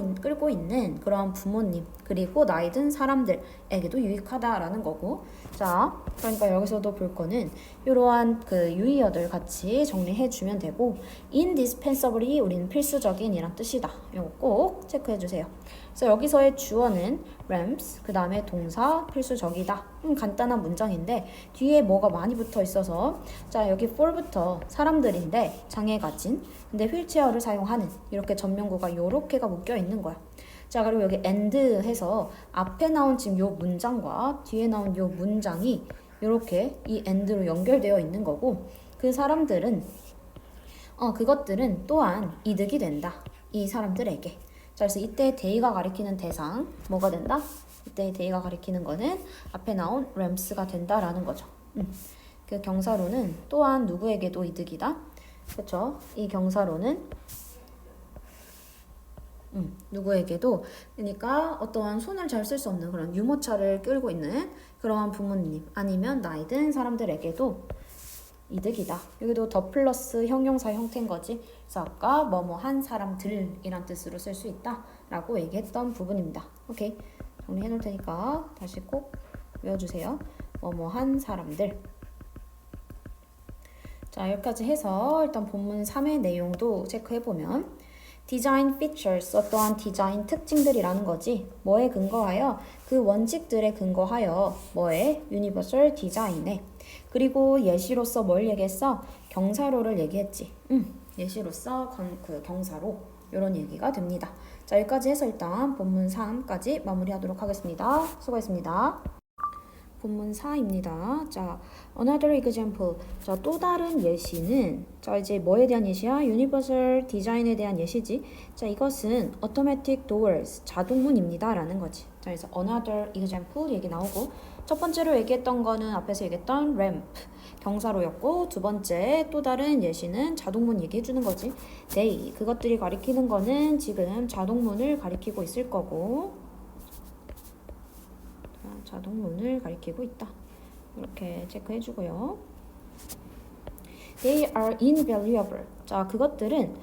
있는 그런 부모님 그리고 나이 든 사람들에게도 유익하다라는 거고. 자, 그러니까 여기서도 볼 거는 이러한 그 유의어들 같이 정리해주면 되고 indispensably 우리는 필수적인 이란 뜻이다. 이거 꼭 체크해주세요. 그래서 여기서의 주어는 ramps, 그 다음에 동사 필수적이다. 간단한 문장인데 뒤에 뭐가 많이 붙어 있어서 자, 여기 for부터 사람들인데 장애 가진 근데 휠체어를 사용하는 이렇게 전면구가 요렇게가 묶여 있는 거야. 자, 그리고 여기 and 해서 앞에 나온 지금 요 문장과 뒤에 나온 요 문장이 요렇게 이 and로 연결되어 있는 거고 그 사람들은 그것들은 또한 이득이 된다. 이 사람들에게. 자, 그래서 이때 대의가 가리키는 대상 뭐가 된다? 이때 대의가 가리키는 거는 앞에 나온 ramps가 된다라는 거죠. 그 경사로는 또한 누구에게도 이득이다. 그렇죠? 이 경사로는 누구에게도 그러니까 어떠한 손을 잘 쓸 수 없는 그런 유모차를 끌고 있는 그러한 부모님 아니면 나이 든 사람들에게도 이득이다. 여기도 더 플러스 형용사 형태인 거지. 그래서 아까 뭐뭐한 사람들이란 뜻으로 쓸 수 있다 라고 얘기했던 부분입니다. 오케이, 정리해 놓을 테니까 다시 꼭 외워주세요. 뭐뭐한 사람들. 자, 여기까지 해서 일단 본문 3의 내용도 체크해보면 디자인 features, 어떠한 디자인 특징들이라는 거지. 뭐에 근거하여? 그 원칙들에 근거하여 뭐에? 유니버설 디자인에. 그리고 예시로서 뭘 얘기했어? 경사로를 얘기했지. 예시로서 그 경사로 이런 얘기가 됩니다. 자, 여기까지 해서 일단 본문 3까지 마무리하도록 하겠습니다. 수고했습니다. 본문 4입니다. 자, another example. 자, 또 다른 예시는 자, 이제 뭐에 대한 예시야? Universal Design에 대한 예시지. 자, 이것은 automatic doors, 자동문입니다. 라는 거지. 자, 그래서 another example 얘기 나오고 첫 번째로 얘기했던 거는 앞에서 얘기했던 ramp, 경사로였고 두 번째 또 다른 예시는 자동문 얘기해 주는 거지. they, 그것들이 가리키는 거는 지금 자동문을 가리키고 있을 거고 자동문을 가리키고 있다. 이렇게 체크해 주고요. They are invaluable. 자, 그것들은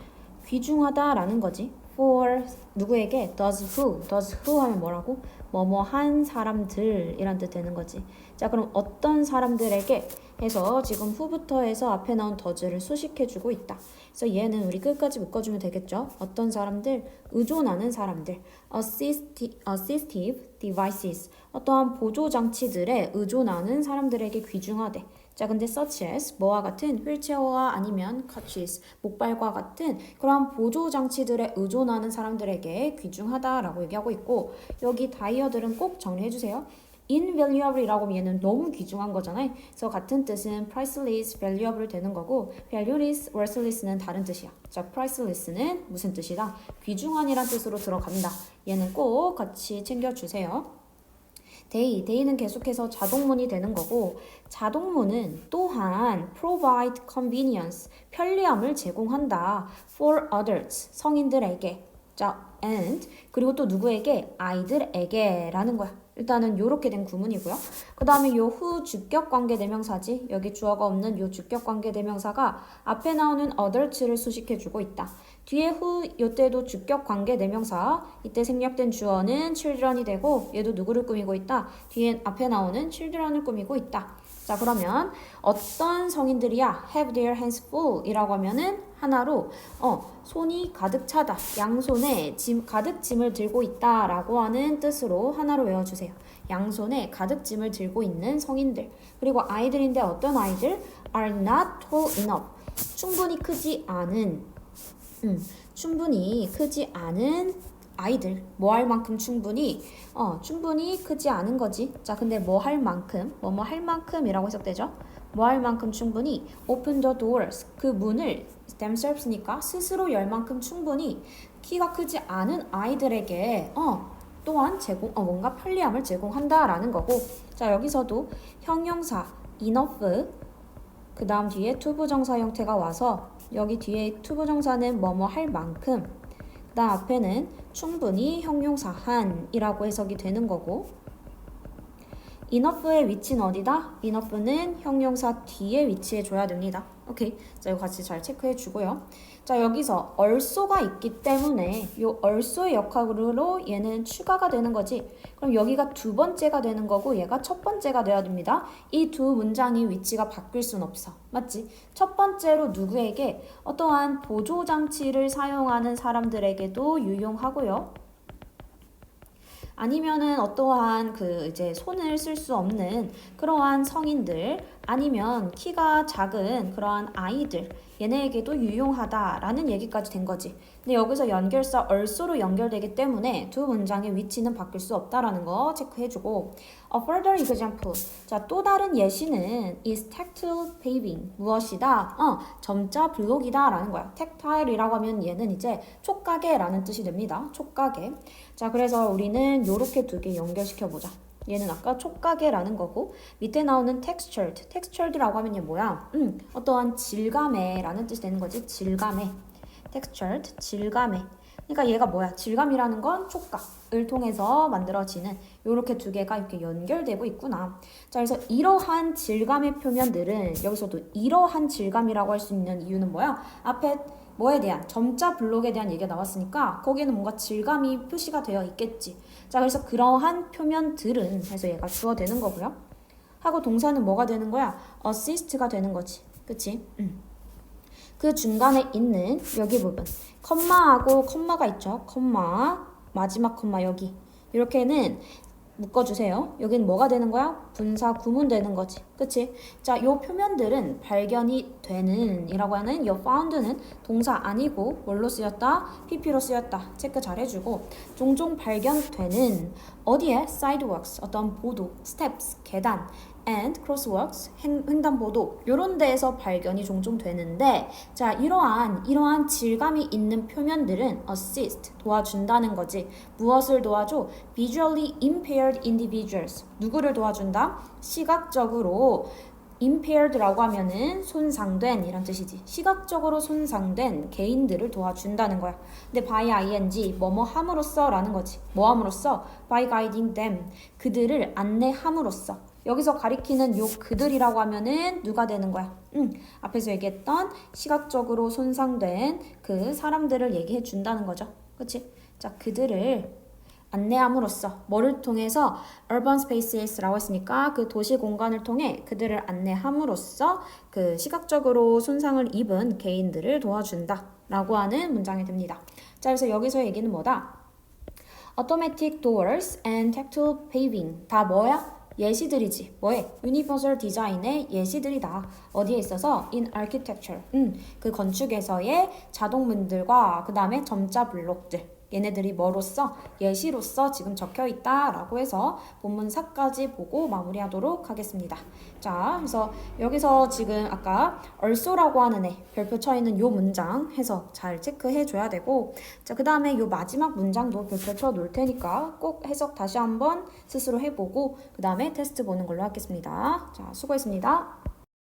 귀중하다라는 거지. For 누구에게? Does who 하면 뭐라고? 뭐뭐한 사람들이란 뜻 되는 거지. 자, 그럼 어떤 사람들에게 해서 지금 who부터 해서 앞에 나온 does를 수식해주고 있다. 그래서 얘는 우리 끝까지 묶어주면 되겠죠. 어떤 사람들? 의존하는 사람들. Assistive devices. 어떠한 보조장치들에 의존하는 사람들에게 귀중하대. 자, 근데 such as 뭐와 같은 휠체어와 아니면 crutches, 목발과 같은 그러한 보조장치들에 의존하는 사람들에게 귀중하다라고 얘기하고 있고 여기 다이어들은 꼭 정리해 주세요. invaluable이라고 하면 얘는 너무 귀중한 거잖아요. 그래서 같은 뜻은 priceless, valuable 되는 거고 valueless, worthless는 다른 뜻이야. 자, priceless는 무슨 뜻이다? 귀중한이란 뜻으로 들어간다. 얘는 꼭 같이 챙겨주세요. day는 계속해서 자동문이 되는 거고 자동문은 또한 provide convenience, 편리함을 제공한다. for others, 성인들에게. 자, and 그리고 또 누구에게? 아이들에게 라는 거야. 일단은 요렇게 된 구문이고요. 그 다음에 요 후 주격관계대명사지. 여기 주어가 없는 요 주격관계대명사가 앞에 나오는 others를 수식해주고 있다. 뒤에 후 요때도 주격관계대명사. 이때 생략된 주어는 children이 되고 얘도 누구를 꾸미고 있다? 뒤에 앞에 나오는 children을 꾸미고 있다. 자, 그러면 어떤 성인들이야? have their hands full 이라고 하면은 하나로 손이 가득 차다. 양손에 가득 짐을 들고 있다 라고 하는 뜻으로 하나로 외워주세요. 양손에 가득 짐을 들고 있는 성인들. 그리고 아이들인데 어떤 아이들? are not tall enough. 충분히 크지 않은 아이들. 뭐 할 만큼 충분히 크지 않은 거지. 자, 근데 뭐 할 만큼, 뭐뭐 할 만큼이라고 해석되죠. 뭐 할 만큼 충분히 open the doors, 그 문을 themselves니까 스스로 열 만큼 충분히 키가 크지 않은 아이들에게 또한 뭔가 편리함을 제공한다라는 거고. 자, 여기서도 형용사 enough 그 다음 뒤에 투부정사 형태가 와서 여기 뒤에 투부정사는 뭐뭐 할 만큼 그 다음 앞에는 충분히 형용사 한이라고 해석이 되는 거고 enough의 위치는 어디다? enough는 형용사 뒤에 위치해 줘야 됩니다. 오케이. 자, 이거 같이 잘 체크해 주고요. 자, 여기서 also가 있기 때문에 이 also의 역할로 얘는 추가가 되는 거지. 그럼 여기가 두 번째가 되는 거고 얘가 첫 번째가 돼야 됩니다. 이 두 문장의 위치가 바뀔 순 없어. 맞지? 첫 번째로 누구에게? 어떠한 보조장치를 사용하는 사람들에게도 유용하고요. 아니면은 어떠한 이제 손을 쓸 수 없는 그러한 성인들 아니면 키가 작은 그러한 아이들 얘네에게도 유용하다라는 얘기까지 된 거지. 근데 여기서 연결사 also로 연결되기 때문에 두 문장의 위치는 바뀔 수 없다라는 거 체크해주고 A further example. 자, 또 다른 예시는 is tactile paving. 무엇이다? 점자 블록이다 라는 거야. tactile이라고 하면 얘는 이제 촉각의라는 뜻이 됩니다. 촉각의. 자, 그래서 우리는 요렇게 두 개 연결시켜보자. 얘는 아까 촉각의라는 거고 밑에 나오는 textured. textured라고 하면 얘 뭐야? 어떠한 질감의라는 뜻이 되는 거지. 질감의. textured, 질감의. 그러니까 얘가 뭐야? 질감이라는 건 촉각을 통해서 만들어지는 요렇게 두 개가 이렇게 연결되고 있구나. 자, 그래서 이러한 질감의 표현들은 여기서도 이러한 질감이라고 할 수 있는 이유는 뭐야? 앞에 뭐에 대한 점자 블록에 대한 얘기가 나왔으니까 거기에는 뭔가 질감이 표시가 되어 있겠지. 자, 그래서 그러한 표현들은 해서 얘가 주어 되는 거고요. 하고 동사는 뭐가 되는 거야? assist가 되는 거지. 그치? 그 중간에 있는 여기 부분 컴마하고 컴마가 있죠. 컴마 마지막 컴마 여기 이렇게는 묶어주세요. 여긴 뭐가 되는 거야? 분사 구문 되는 거지. 그치? 자, 요 표면들은 발견이 되는 이라고 하는 요 found는 동사 아니고 뭘로 쓰였다? pp로 쓰였다. 체크 잘 해주고 종종 발견되는 어디에? sidewalks, 어떤 보도, steps, 계단 and crosswalks, 횡단보도 요런 데에서 발견이 종종 되는데 자, 이러한 질감이 있는 표면들은 assist, 도와준다는 거지. 무엇을 도와줘? visually impaired individuals. 누구를 도와준다? 시각적으로 impaired라고 하면은 손상된 이란 뜻이지. 시각적으로 손상된 개인들을 도와준다는 거야. 근데 by ing 뭐뭐 함으로써 라는 거지. 뭐 함으로써? by guiding them. 그들을 안내함으로써. 여기서 가리키는 요 그들이라고 하면은 누가 되는 거야? 앞에서 얘기했던 시각적으로 손상된 그 사람들을 얘기해 준다는 거죠. 그치? 자, 그들을 안내함으로써 뭐를 통해서 urban spaces라고 했으니까 그 도시 공간을 통해 그들을 안내함으로써 그 시각적으로 손상을 입은 개인들을 도와준다 라고 하는 문장이 됩니다. 자, 그래서 여기서 얘기는 뭐다? automatic doors and tactile paving 다 뭐야? 예시들이지. 뭐해? Universal Design의 예시들이다. 어디에 있어서? In architecture. 그 건축에서의 자동문들과 그 다음에 점자 블록들. 얘네들이 뭐로써? 예시로서 지금 적혀있다라고 해서 본문사까지 보고 마무리하도록 하겠습니다. 자, 그래서 여기서 지금 아까 also라고 하는 애 별표 쳐있는 요 문장 해서 잘 체크해줘야 되고 자, 그 다음에 요 마지막 문장도 별표 쳐 놓을 테니까 꼭 해석 다시 한번 스스로 해보고 그 다음에 테스트 보는 걸로 하겠습니다. 자, 수고했습니다.